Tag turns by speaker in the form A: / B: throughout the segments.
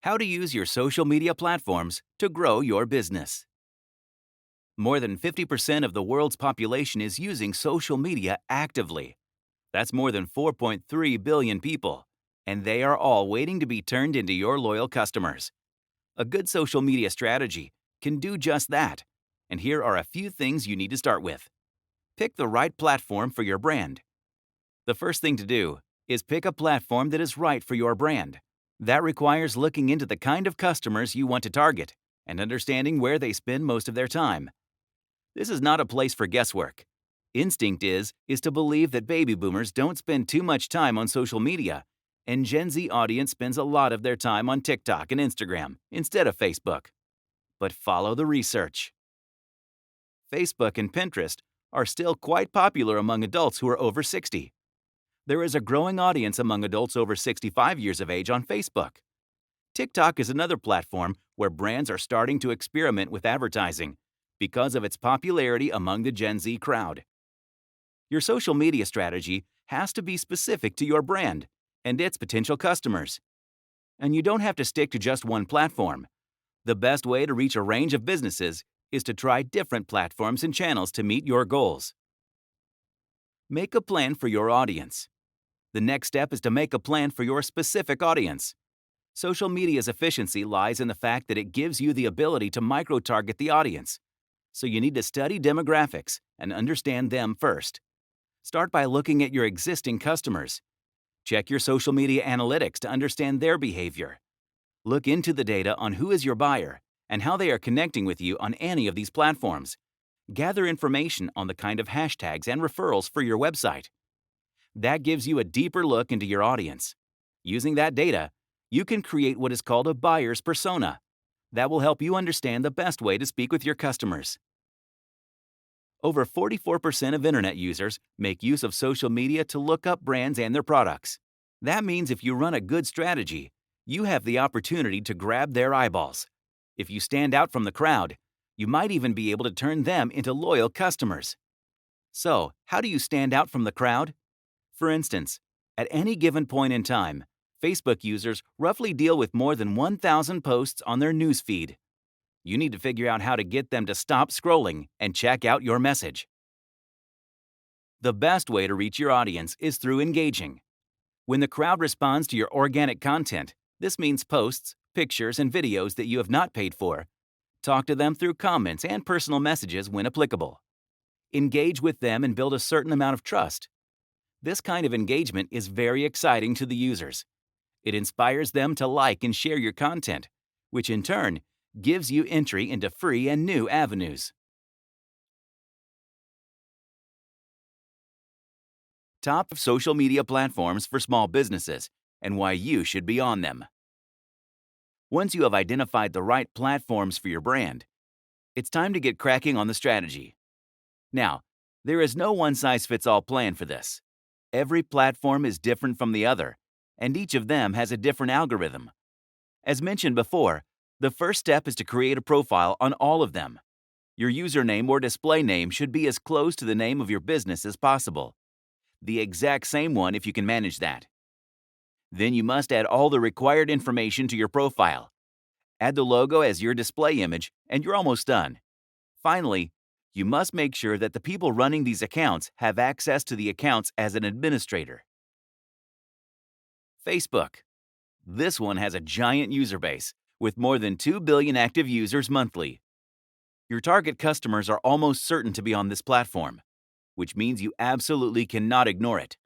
A: How to use your social media platforms to grow your business. More than 50% of the world's population is using social media actively. That's more than 4.3 billion people, and they are all waiting to be turned into your loyal customers. A good social media strategy can do just that, and here are a few things you need to start with. Pick the right platform for your brand. The first thing to do is pick a platform that is right for your brand. That requires looking into the kind of customers you want to target and understanding where they spend most of their time. This is not a place for guesswork. Instinct is to believe that baby boomers don't spend too much time on social media, and Gen Z audience spends a lot of their time on TikTok and Instagram instead of Facebook. But follow the research. Facebook and Pinterest are still quite popular among adults who are over 60. There is a growing audience among adults over 65 years of age on Facebook. TikTok is another platform where brands are starting to experiment with advertising because of its popularity among the Gen Z crowd. Your social media strategy has to be specific to your brand and its potential customers. And you don't have to stick to just one platform. The best way to reach a range of businesses is to try different platforms and channels to meet your goals. Make a plan for your audience. The next step is to make a plan for your specific audience. Social media's efficiency lies in the fact that it gives you the ability to micro-target the audience. So you need to study demographics and understand them first. Start by looking at your existing customers. Check your social media analytics to understand their behavior. Look into the data on who is your buyer and how they are connecting with you on any of these platforms. Gather information on the kind of hashtags and referrals for your website. That gives you a deeper look into your audience. Using that data, you can create what is called a buyer's persona. That will help you understand the best way to speak with your customers. Over 44% of internet users make use of social media to look up brands and their products. That means if you run a good strategy, you have the opportunity to grab their eyeballs. If you stand out from the crowd, you might even be able to turn them into loyal customers. So, how do you stand out from the crowd? For instance, at any given point in time, Facebook users roughly deal with more than 1,000 posts on their news feed. You need to figure out how to get them to stop scrolling and check out your message. The best way to reach your audience is through engaging. When the crowd responds to your organic content, this means posts, pictures, and videos that you have not paid for. Talk to them through comments and personal messages when applicable. Engage with them and build a certain amount of trust. This kind of engagement is very exciting to the users. It inspires them to like and share your content, which in turn gives you entry into free and new avenues. Top social media platforms for small businesses and why you should be on them. Once you have identified the right platforms for your brand, it's time to get cracking on the strategy. Now, there is no one-size-fits-all plan for this. Every platform is different from the other, and each of them has a different algorithm. As mentioned before, the first step is to create a profile on all of them. Your username or display name should be as close to the name of your business as possible. The exact same one if you can manage that. Then you must add all the required information to your profile. Add the logo as your display image, and you're almost done. Finally, you must make sure that the people running these accounts have access to the accounts as an administrator. Facebook. This one has a giant user base, with more than 2 billion active users monthly. Your target customers are almost certain to be on this platform, which means you absolutely cannot ignore it.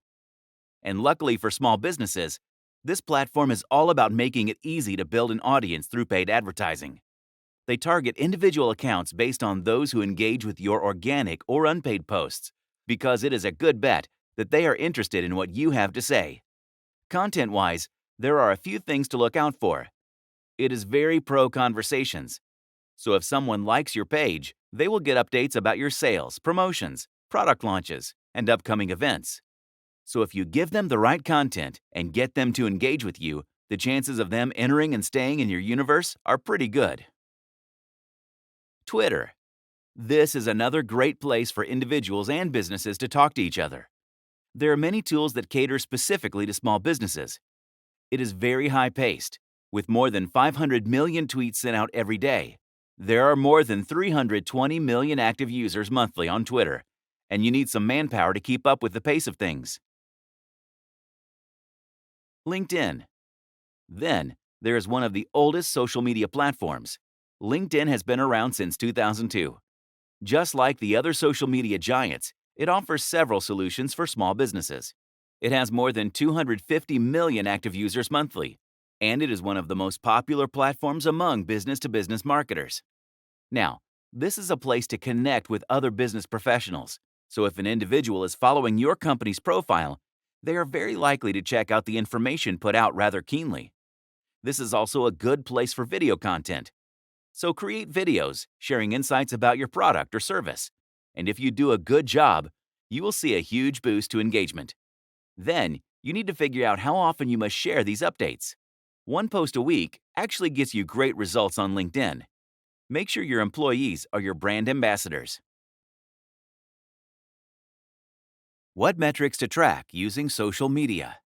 A: And luckily for small businesses, this platform is all about making it easy to build an audience through paid advertising. They target individual accounts based on those who engage with your organic or unpaid posts, because it is a good bet that they are interested in what you have to say. Content-wise, there are a few things to look out for. It is very pro-conversations. So if someone likes your page, they will get updates about your sales, promotions, product launches, and upcoming events. So if you give them the right content and get them to engage with you, the chances of them entering and staying in your universe are pretty good. Twitter. This is another great place for individuals and businesses to talk to each other. There are many tools that cater specifically to small businesses. It is very high-paced. With more than 500 million tweets sent out every day, there are more than 320 million active users monthly on Twitter, and you need some manpower to keep up with the pace of things. LinkedIn. Then, there is one of the oldest social media platforms. LinkedIn has been around since 2002. Just like the other social media giants, it offers several solutions for small businesses. It has more than 250 million active users monthly, and it is one of the most popular platforms among business-to-business marketers. Now, this is a place to connect with other business professionals, so if an individual is following your company's profile, they are very likely to check out the information put out rather keenly. This is also a good place for video content. So create videos sharing insights about your product or service. And if you do a good job, you will see a huge boost to engagement. Then, you need to figure out how often you must share these updates. One post a week actually gets you great results on LinkedIn. Make sure your employees are your brand ambassadors. What metrics to track using social media?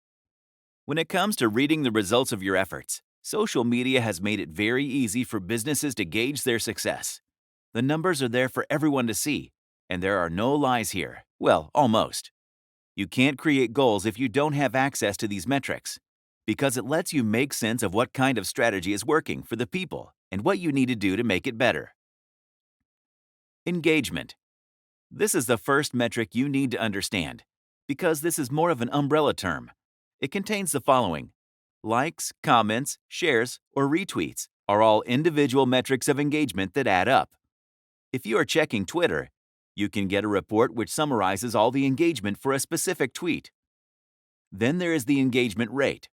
A: When it comes to reading the results of your efforts, social media has made it very easy for businesses to gauge their success. The numbers are there for everyone to see, and there are no lies here. Well, almost. You can't create goals if you don't have access to these metrics, because it lets you make sense of what kind of strategy is working for the people and what you need to do to make it better. Engagement. This is the first metric you need to understand, because this is more of an umbrella term. It contains the following: likes, comments, shares, or retweets are all individual metrics of engagement that add up. If you are checking Twitter, you can get a report which summarizes all the engagement for a specific tweet. Then there is the engagement rate.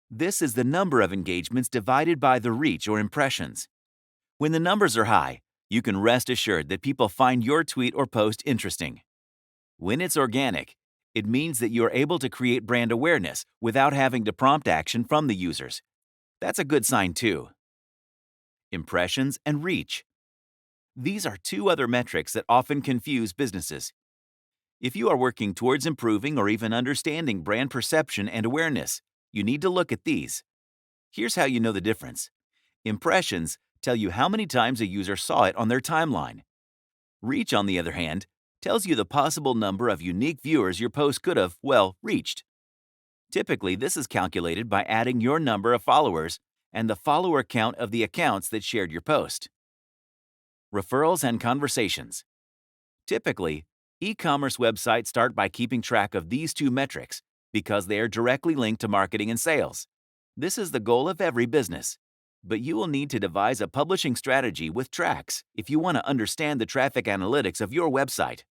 A: This is the number of engagements divided by the reach or impressions. When the numbers are high, you can rest assured that people find your tweet or post interesting. When it's organic, it means that you are able to create brand awareness without having to prompt action from the users. That's a good sign too. Impressions and reach. These are two other metrics that often confuse businesses. If you are working towards improving or even understanding brand perception and awareness, you need to look at these. Here's how you know the difference. Impressions tell you how many times a user saw it on their timeline. Reach, on the other hand, tells you the possible number of unique viewers your post could have, well, reached. Typically, this is calculated by adding your number of followers and the follower count of the accounts that shared your post. Referrals and conversations. Typically, e-commerce websites start by keeping track of these two metrics because they are directly linked to marketing and sales. This is the goal of every business. But you will need to devise a publishing strategy with tracks if you want to understand the traffic analytics of your website.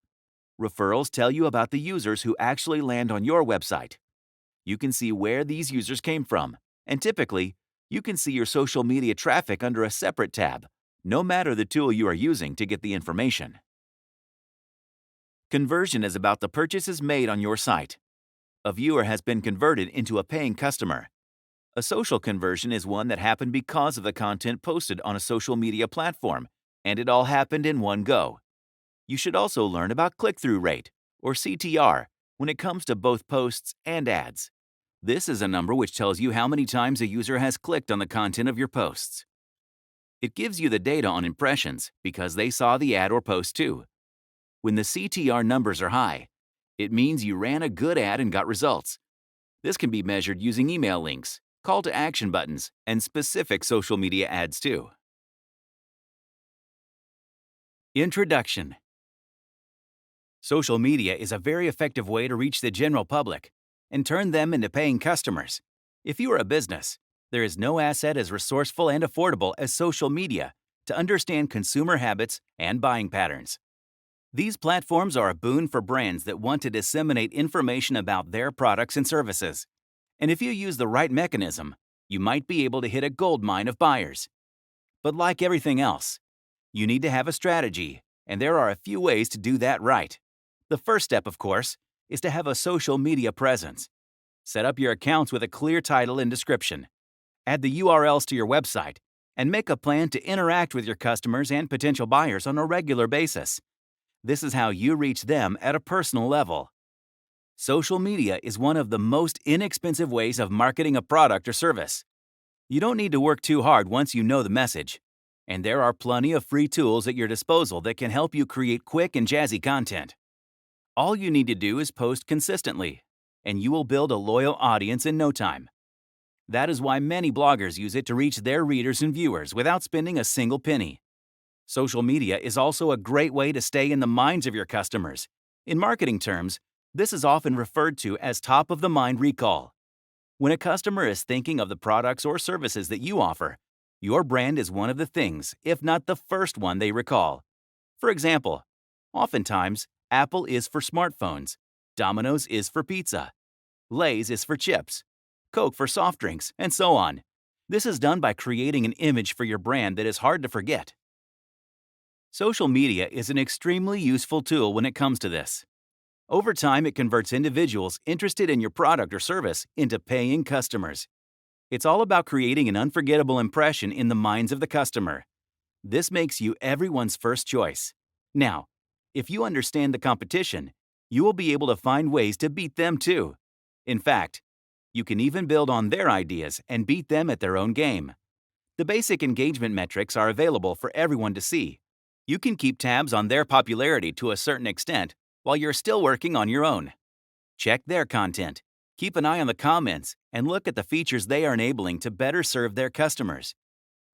A: Referrals tell you about the users who actually land on your website. You can see where these users came from, and typically, you can see your social media traffic under a separate tab, no matter the tool you are using to get the information. Conversion is about the purchases made on your site. A viewer has been converted into a paying customer. A social conversion is one that happened because of the content posted on a social media platform, and it all happened in one go. You should also learn about click-through rate, or CTR, when it comes to both posts and ads. This is a number which tells you how many times a user has clicked on the content of your posts. It gives you the data on impressions because they saw the ad or post too. When the CTR numbers are high, it means you ran a good ad and got results. This can be measured using email links, call to action buttons, and specific social media ads too. Introduction. Social media is a very effective way to reach the general public and turn them into paying customers. If you are a business, there is no asset as resourceful and affordable as social media to understand consumer habits and buying patterns. These platforms are a boon for brands that want to disseminate information about their products and services. And if you use the right mechanism, you might be able to hit a goldmine of buyers. But like everything else, you need to have a strategy, and there are a few ways to do that right. The first step, of course, is to have a social media presence. Set up your accounts with a clear title and description. Add the URLs to your website, and make a plan to interact with your customers and potential buyers on a regular basis. This is how you reach them at a personal level. Social media is one of the most inexpensive ways of marketing a product or service. You don't need to work too hard once you know the message. And there are plenty of free tools at your disposal that can help you create quick and jazzy content. All you need to do is post consistently, and you will build a loyal audience in no time. That is why many bloggers use it to reach their readers and viewers without spending a single penny. Social media is also a great way to stay in the minds of your customers. In marketing terms, this is often referred to as top-of-the-mind recall. When a customer is thinking of the products or services that you offer, your brand is one of the things, if not the first one they recall. For example, oftentimes, Apple is for smartphones, Domino's is for pizza, Lay's is for chips, Coke for soft drinks, and so on. This is done by creating an image for your brand that is hard to forget. Social media is an extremely useful tool when it comes to this. Over time, it converts individuals interested in your product or service into paying customers. It's all about creating an unforgettable impression in the minds of the customer. This makes you everyone's first choice. Now, if you understand the competition, you will be able to find ways to beat them too. In fact, you can even build on their ideas and beat them at their own game. The basic engagement metrics are available for everyone to see. You can keep tabs on their popularity to a certain extent while you're still working on your own. Check their content, keep an eye on the comments, and look at the features they are enabling to better serve their customers.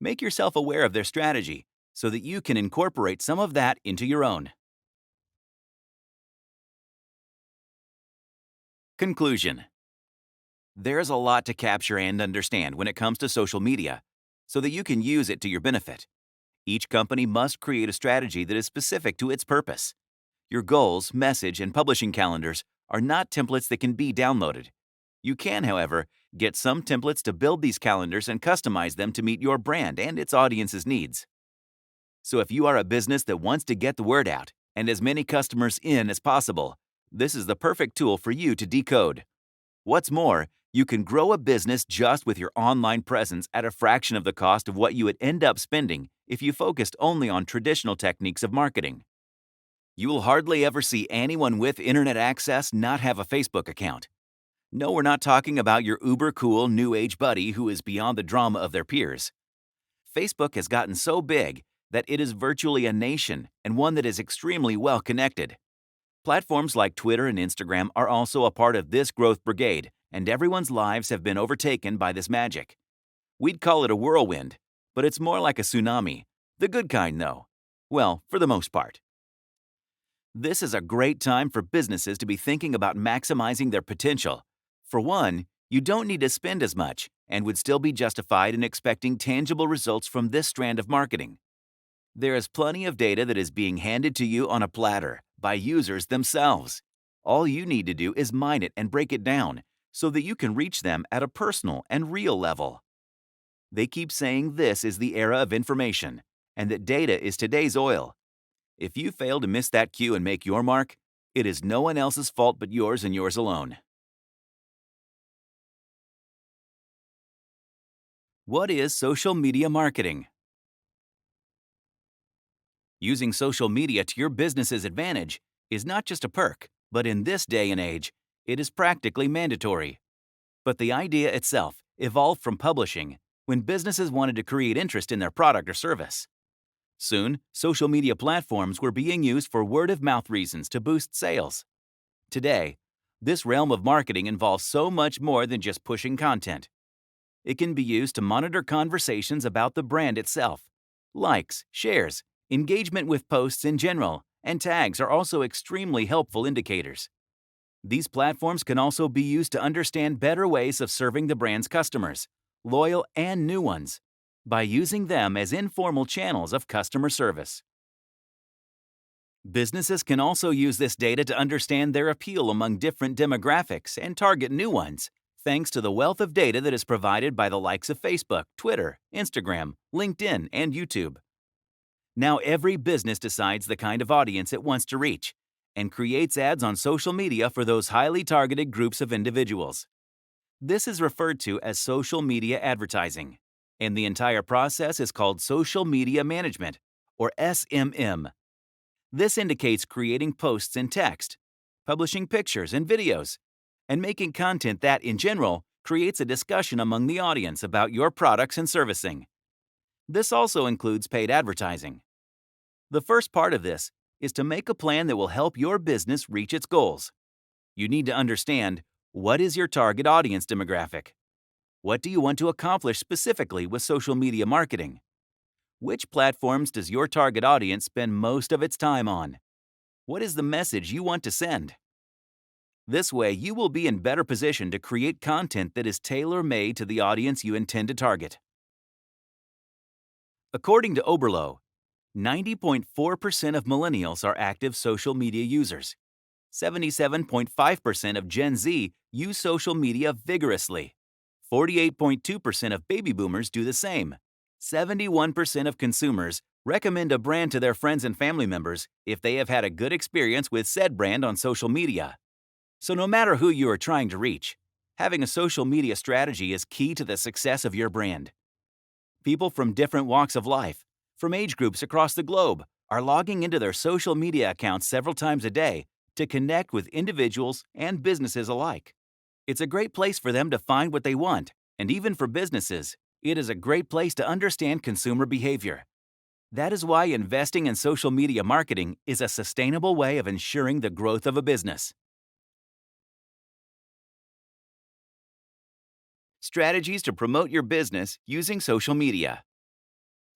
A: Make yourself aware of their strategy so that you can incorporate some of that into your own. Conclusion. There's a lot to capture and understand when it comes to social media, so that you can use it to your benefit. Each company must create a strategy that is specific to its purpose. Your goals, message, and publishing calendars are not templates that can be downloaded. You can, however, get some templates to build these calendars and customize them to meet your brand and its audience's needs. So if you are a business that wants to get the word out and as many customers in as possible, this is the perfect tool for you to decode. What's more, you can grow a business just with your online presence at a fraction of the cost of what you would end up spending if you focused only on traditional techniques of marketing. You will hardly ever see anyone with internet access not have a Facebook account. No, we're not talking about your uber-cool new age buddy who is beyond the drama of their peers. Facebook has gotten so big that it is virtually a nation and one that is extremely well connected. Platforms like Twitter and Instagram are also a part of this growth brigade, and everyone's lives have been overtaken by this magic. We'd call it a whirlwind, but it's more like a tsunami. The good kind, though. Well, for the most part. This is a great time for businesses to be thinking about maximizing their potential. For one, you don't need to spend as much and would still be justified in expecting tangible results from this strand of marketing. There is plenty of data that is being handed to you on a platter by users themselves. All you need to do is mine it and break it down so that you can reach them at a personal and real level. They keep saying this is the era of information and that data is today's oil. If you fail to miss that cue and make your mark, it is no one else's fault but yours and yours alone. What is social media marketing? Using social media to your business's advantage is not just a perk, but in this day and age, it is practically mandatory. But the idea itself evolved from publishing when businesses wanted to create interest in their product or service. Soon, social media platforms were being used for word-of-mouth reasons to boost sales. Today, this realm of marketing involves so much more than just pushing content. It can be used to monitor conversations about the brand itself. Likes, shares, engagement with posts in general, and tags are also extremely helpful indicators. These platforms can also be used to understand better ways of serving the brand's customers, loyal and new ones, by using them as informal channels of customer service. Businesses can also use this data to understand their appeal among different demographics and target new ones, thanks to the wealth of data that is provided by the likes of Facebook, Twitter, Instagram, LinkedIn, and YouTube. Now every business decides the kind of audience it wants to reach and creates ads on social media for those highly targeted groups of individuals. This is referred to as social media advertising, and the entire process is called social media management, or SMM. This indicates creating posts in text, publishing pictures and videos, and making content that, in general, creates a discussion among the audience about your products and servicing. This also includes paid advertising. The first part of this is to make a plan that will help your business reach its goals. You need to understand, what is your target audience demographic? What do you want to accomplish specifically with social media marketing? Which platforms does your target audience spend most of its time on? What is the message you want to send? This way, you will be in better position to create content that is tailor-made to the audience you intend to target. According to Oberlo, 90.4% of millennials are active social media users. 77.5% of Gen Z use social media vigorously. 48.2% of baby boomers do the same. 71% of consumers recommend a brand to their friends and family members if they have had a good experience with said brand on social media. So no matter who you are trying to reach, having a social media strategy is key to the success of your brand. People from different walks of life, from age groups across the globe, are logging into their social media accounts several times a day to connect with individuals and businesses alike. It's a great place for them to find what they want, and even for businesses, it is a great place to understand consumer behavior. That is why investing in social media marketing is a sustainable way of ensuring the growth of a business. Strategies to promote your business using social media.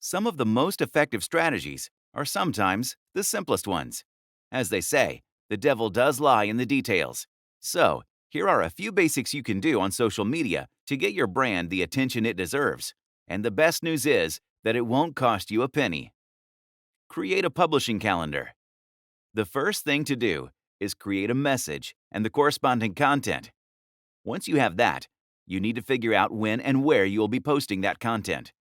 A: Some of the most effective strategies are sometimes the simplest ones. As they say, the devil does lie in the details. So, here are a few basics you can do on social media to get your brand the attention it deserves. And the best news is that it won't cost you a penny. Create a publishing calendar. The first thing to do is create a message and the corresponding content. Once you have that, you need to figure out when and where you will be posting that content.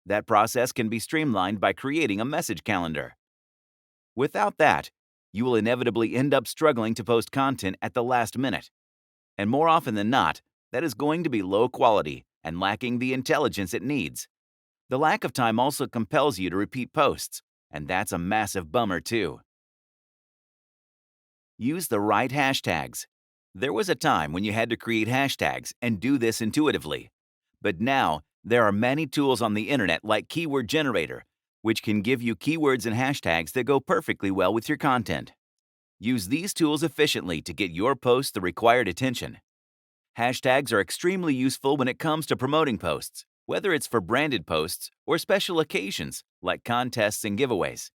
A: That process can be streamlined by creating a message calendar. Without that, you will inevitably end up struggling to post content at the last minute. And more often than not, that is going to be low quality and lacking the intelligence it needs. The lack of time also compels you to repeat posts, and that's a massive bummer too. Use the right hashtags. There was a time when you had to create hashtags and do this intuitively. But now, there are many tools on the internet like Keyword Generator, which can give you keywords and hashtags that go perfectly well with your content. Use these tools efficiently to get your posts the required attention. Hashtags are extremely useful when it comes to promoting posts, whether it's for branded posts or special occasions like contests and giveaways.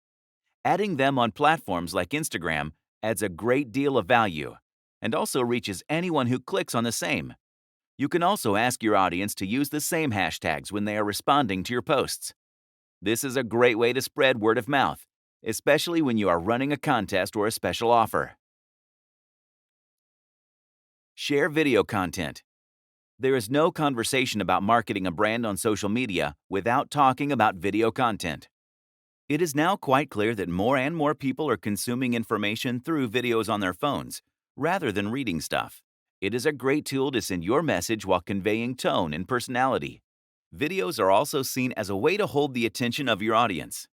A: Adding them on platforms like Instagram adds a great deal of value and also reaches anyone who clicks on the same. You can also ask your audience to use the same hashtags when they are responding to your posts. This is a great way to spread word of mouth, especially when you are running a contest or a special offer. Share video content. There is no conversation about marketing a brand on social media without talking about video content. It is now quite clear that more and more people are consuming information through videos on their phones, rather than reading stuff. It is a great tool to send your message while conveying tone and personality. Videos are also seen as a way to hold the attention of your audience.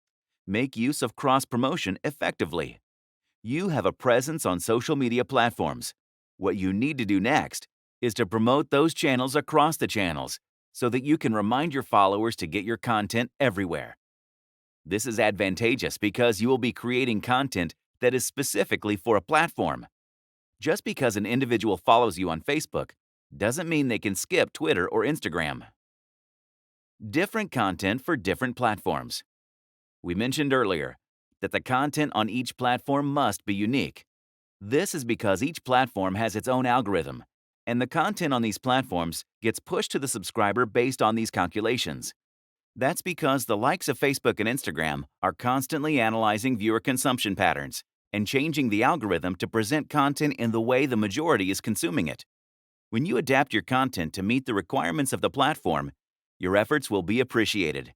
A: Make use of cross-promotion effectively. You have a presence on social media platforms. What you need to do next is to promote those channels across the channels so that you can remind your followers to get your content everywhere. This is advantageous because you will be creating content that is specifically for a platform. Just because an individual follows you on Facebook doesn't mean they can skip Twitter or Instagram. Different content for different platforms. We mentioned earlier that the content on each platform must be unique. This is because each platform has its own algorithm, and the content on these platforms gets pushed to the subscriber based on these calculations. That's because the likes of Facebook and Instagram are constantly analyzing viewer consumption patterns and changing the algorithm to present content in the way the majority is consuming it. When you adapt your content to meet the requirements of the platform, your efforts will be appreciated.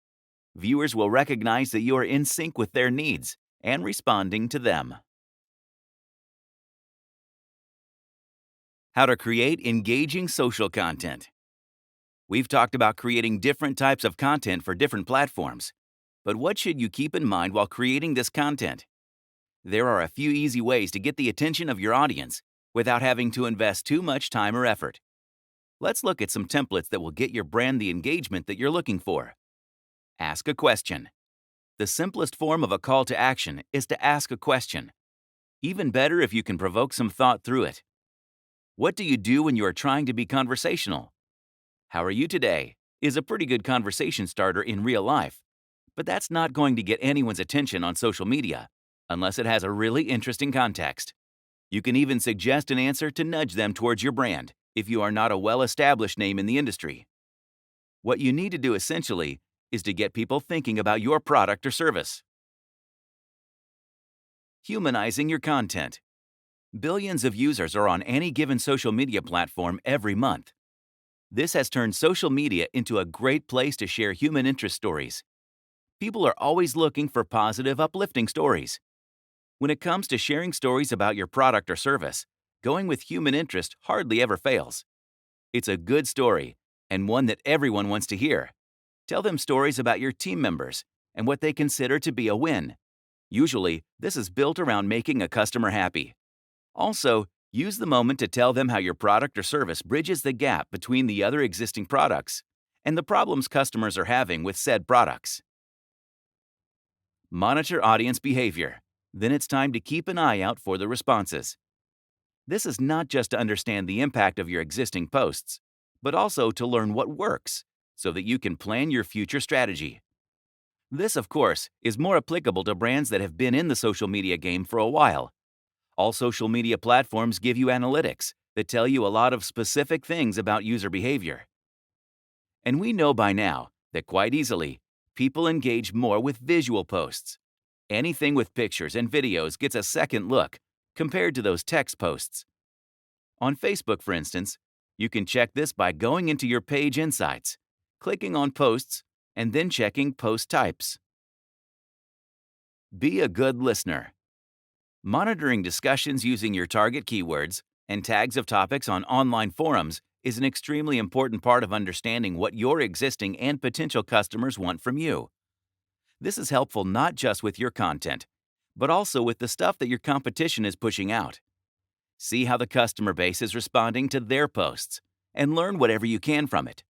A: Viewers will recognize that you are in sync with their needs and responding to them. How to create engaging social content. We've talked about creating different types of content for different platforms. But what should you keep in mind while creating this content? There are a few easy ways to get the attention of your audience without having to invest too much time or effort. Let's look at some templates that will get your brand the engagement that you're looking for. Ask a question. The simplest form of a call to action is to ask a question. Even better if you can provoke some thought through it. What do you do when you are trying to be conversational? How are you today? Is a pretty good conversation starter in real life, but that's not going to get anyone's attention on social media unless it has a really interesting context. You can even suggest an answer to nudge them towards your brand if you are not a well-established name in the industry. What you need to do essentially is to get people thinking about your product or service. Humanizing your content. Billions of users are on any given social media platform every month. This has turned social media into a great place to share human interest stories. People are always looking for positive, uplifting stories. When it comes to sharing stories about your product or service, going with human interest hardly ever fails. It's a good story, and one that everyone wants to hear. Tell them stories about your team members and what they consider to be a win. Usually, this is built around making a customer happy. Also, use the moment to tell them how your product or service bridges the gap between the other existing products and the problems customers are having with said products. Monitor audience behavior. Then it's time to keep an eye out for the responses. This is not just to understand the impact of your existing posts, but also to learn what works so that you can plan your future strategy. This, of course, is more applicable to brands that have been in the social media game for a while. All social media platforms give you analytics that tell you a lot of specific things about user behavior. And we know by now that quite easily, people engage more with visual posts. Anything with pictures and videos gets a second look compared to those text posts. On Facebook, for instance, you can check this by going into your page insights, clicking on posts, and then checking post types. Be a good listener. Monitoring discussions using your target keywords and tags of topics on online forums is an extremely important part of understanding what your existing and potential customers want from you. This is helpful not just with your content, but also with the stuff that your competition is pushing out. See how the customer base is responding to their posts and learn whatever you can from it.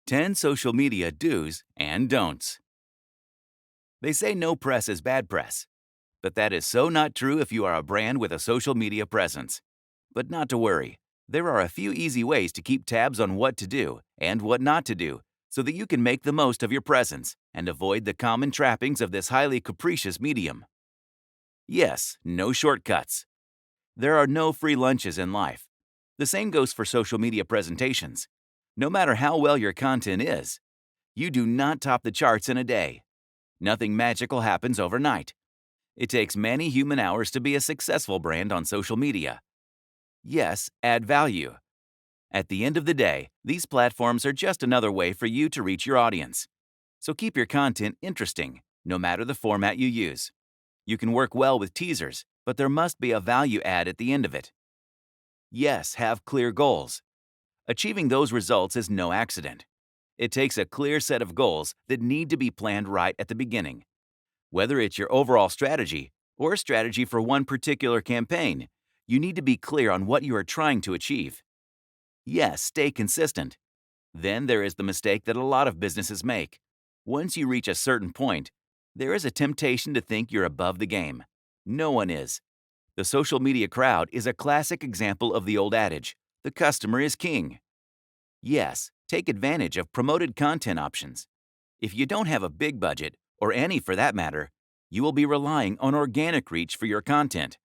A: 10 social media do's and don'ts. They say no press is bad press, but that is so not true if you are a brand with a social media presence. But not to worry, there are a few easy ways to keep tabs on what to do and what not to do so that you can make the most of your presence and avoid the common trappings of this highly capricious medium. Yes, no shortcuts. There are no free lunches in life. The same goes for social media presentations. No matter how well your content is, you do not top the charts in a day. Nothing magical happens overnight. It takes many human hours to be a successful brand on social media. Yes, add value. At the end of the day, these platforms are just another way for you to reach your audience. So keep your content interesting, no matter the format you use. You can work well with teasers, but there must be a value add at the end of it. Yes, have clear goals. Achieving those results is no accident. It takes a clear set of goals that need to be planned right at the beginning. Whether it's your overall strategy or a strategy for one particular campaign, you need to be clear on what you are trying to achieve. Yes, stay consistent. Then there is the mistake that a lot of businesses make. Once you reach a certain point, there is a temptation to think you're above the game. No one is. The social media crowd is a classic example of the old adage, the customer is king. Yes, take advantage of promoted content options. If you don't have a big budget, or any for that matter, you will be relying on organic reach for your content.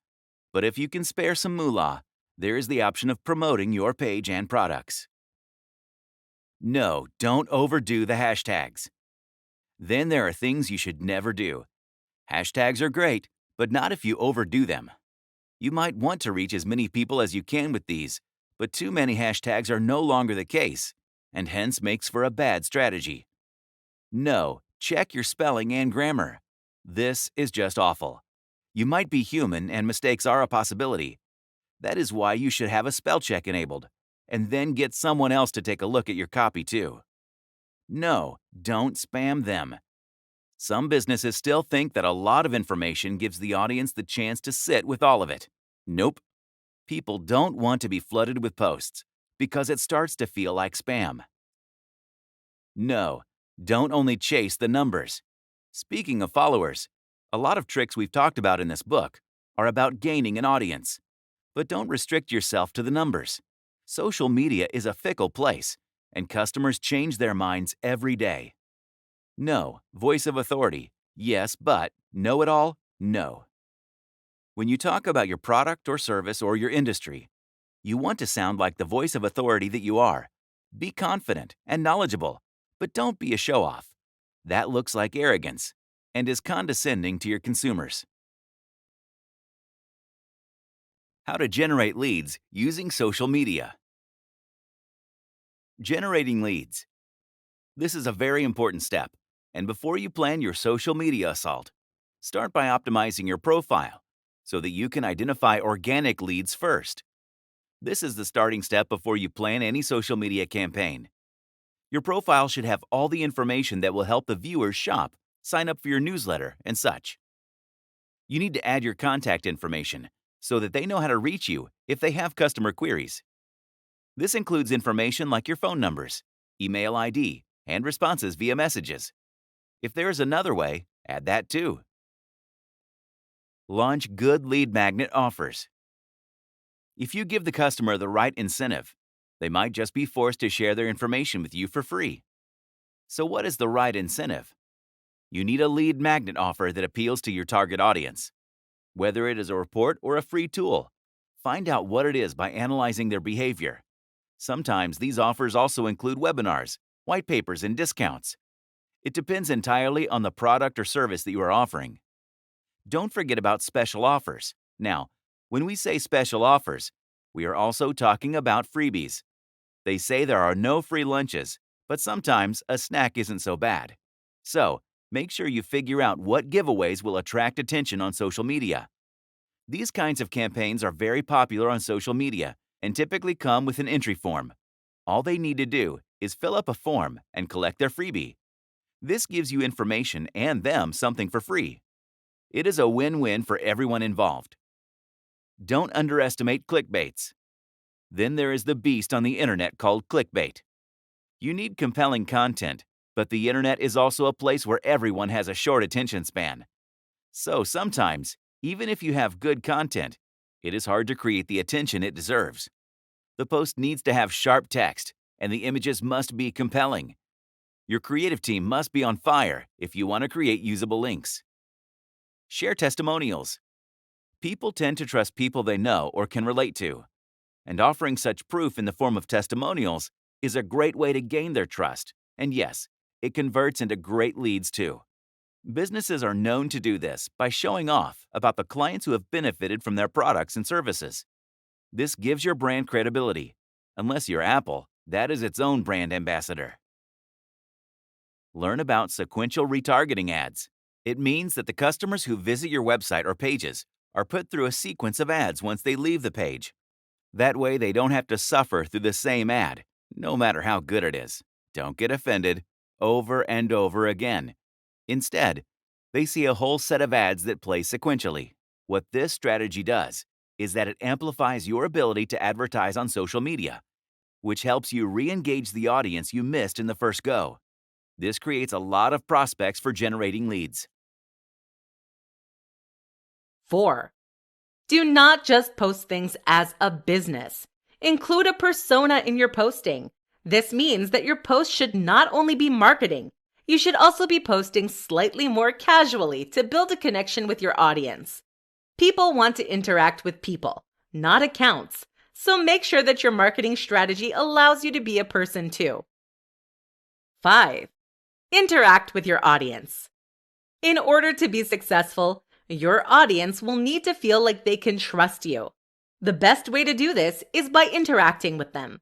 A: But if you can spare some moolah, there is the option of promoting your page and products. No, don't overdo the hashtags. Then there are things you should never do. Hashtags are great, but not if you overdo them. You might want to reach as many people as you can with these, but too many hashtags are no longer the case, and hence makes for a bad strategy. No, check your spelling and grammar. This is just awful. You might be human and mistakes are a possibility. That is why you should have a spell check enabled, and then get someone else to take a look at your copy too. No, don't spam them. Some businesses still think that a lot of information gives the audience the chance to sit with all of it. Nope. People don't want to be flooded with posts because it starts to feel like spam. No, don't only chase the numbers. Speaking of followers, a lot of tricks we've talked about in this book are about gaining an audience. But don't restrict yourself to the numbers. Social media is a fickle place, and customers change their minds every day. No, voice of authority, yes, but know-it-all, no. When you talk about your product or service or your industry, you want to sound like the voice of authority that you are. Be confident and knowledgeable, but don't be a show-off. That looks like arrogance and is condescending to your consumers. How to generate leads using social media. Generating leads. This is a very important step, and before you plan your social media assault, start by optimizing your profile so that you can identify organic leads first. This is the starting step before you plan any social media campaign. Your profile should have all the information that will help the viewers shop, sign up for your newsletter, and such. You need to add your contact information so that they know how to reach you if they have customer queries. This includes information like your phone numbers, email ID, and responses via messages. If there is another way, add that too. Launch good lead magnet offers. If you give the customer the right incentive, they might just be forced to share their information with you for free. So what is the right incentive? You need a lead magnet offer that appeals to your target audience. Whether it is a report or a free tool, find out what it is by analyzing their behavior. Sometimes these offers also include webinars, white papers, and discounts. It depends entirely on the product or service that you are offering. Don't forget about special offers. Now, when we say special offers, we are also talking about freebies. They say there are no free lunches, but sometimes a snack isn't so bad. So, make sure you figure out what giveaways will attract attention on social media. These kinds of campaigns are very popular on social media and typically come with an entry form. All they need to do is fill up a form and collect their freebie. This gives you information and them something for free. It is a win-win for everyone involved. Don't underestimate clickbaits. Then there is the beast on the internet called clickbait. You need compelling content, but the internet is also a place where everyone has a short attention span. So sometimes, even if you have good content, it is hard to create the attention it deserves. The post needs to have sharp text, and the images must be compelling. Your creative team must be on fire if you want to create usable links. Share testimonials. People tend to trust people they know or can relate to, and offering such proof in the form of testimonials is a great way to gain their trust, and yes, it converts into great leads too. Businesses are known to do this by showing off about the clients who have benefited from their products and services. This gives your brand credibility. Unless you're Apple, that is its own brand ambassador. Learn about sequential retargeting ads. It means that the customers who visit your website or pages are put through a sequence of ads once they leave the page. That way they don't have to suffer through the same ad, no matter how good it is. Don't get offended, over and over again. Instead, they see a whole set of ads that play sequentially. What this strategy does is that it amplifies your ability to advertise on social media, which helps you re-engage the audience you missed in the first go. This creates a lot of prospects for generating leads.
B: 4. Do not just post things as a business. Include a persona in your posting. This means that your post should not only be marketing, you should also be posting slightly more casually to build a connection with your audience. People want to interact with people, not accounts, so make sure that your marketing strategy allows you to be a person too. 5. Interact with your audience. In order to be successful, your audience will need to feel like they can trust you. The best way to do this is by interacting with them.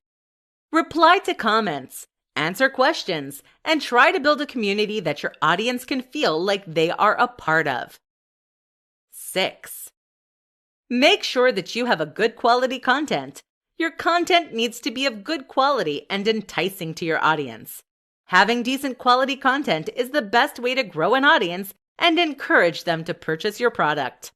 B: Reply to comments, answer questions, and try to build a community that your audience can feel like they are a part of. 6. Make sure that you have a good quality content. Your content needs to be of good quality and enticing to your audience. Having decent quality content is the best way to grow an audience and encourage them to purchase your product.